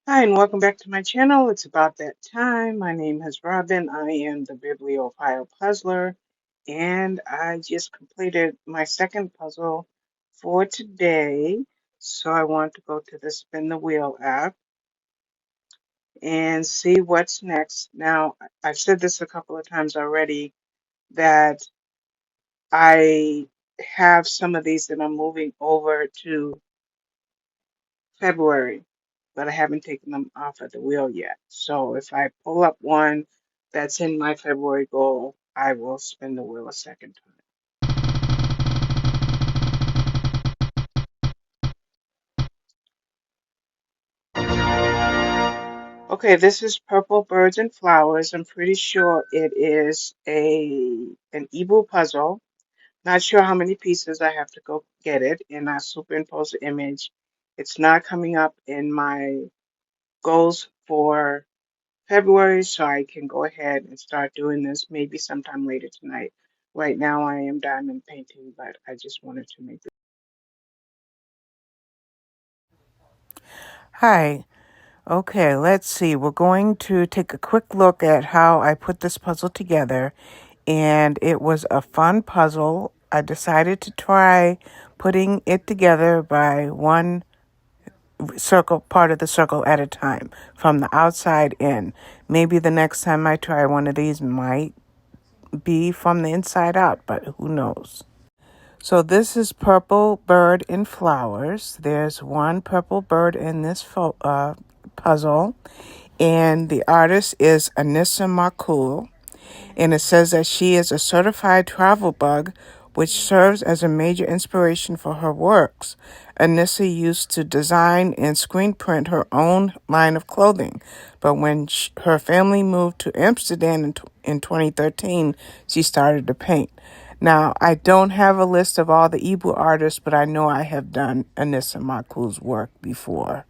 Hi, and welcome back to my channel. It's about that time. My name is Robin. I am the Bibliophile Puzzler, and I just completed my second puzzle for today. So I want to go to the Spin the Wheel app and see what's next. Now, I've said this a couple of times already that I have some of these that I'm moving over to February, but I haven't taken them off of the wheel yet. So if I pull up one that's in my February goal, I will spin the wheel a second time. Okay, this is Purple Birds and Flowers. I'm pretty sure it is an eeBoo puzzle. Not sure how many pieces. I have to go get it, and I superimpose the image. It's not coming up in my goals for February, so I can go ahead and start doing this maybe sometime later tonight. Right now I am diamond painting, but I just wanted to make this. Hi. Okay, let's see. We're going to take a quick look at how I put this puzzle together. And it was a fun puzzle. I decided to try putting it together by one part of the circle at a time, from the outside in. Maybe the next time I try one of these might be from the inside out, but who knows? So this is Purple Bird in Flowers. There's one purple bird in this puzzle, and the artist is Anissa Marcoule, and it says that she is a certified travel bug, which serves as a major inspiration for her works. Anissa used to design and screen print her own line of clothing, but when her family moved to Amsterdam in 2013, she started to paint. Now, I don't have a list of all the eeBoo artists, but I know I have done Anissa Marcoule's work before.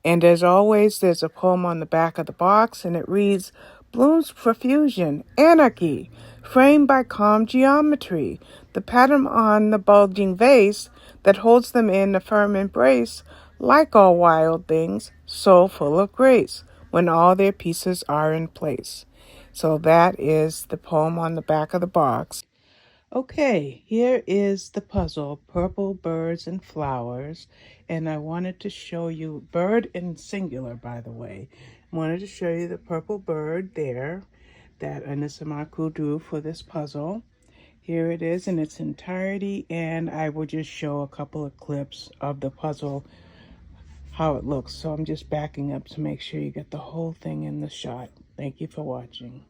And as always, there's a poem on the back of the box, and it reads, Blooms profusion, anarchy, framed by calm geometry, the pattern on the bulging vase that holds them in a firm embrace, like all wild things, so full of grace, when all their pieces are in place. So that is the poem on the back of the box. Okay, here is the puzzle, Purple Birds and Flowers, and I wanted to show you, bird in singular, by the way. I wanted to show you the purple bird there that Anissa Marcoule drew for this puzzle. Here it is in its entirety, and I will just show a couple of clips of the puzzle, how it looks. So I'm just backing up to make sure you get the whole thing in the shot. Thank you for watching.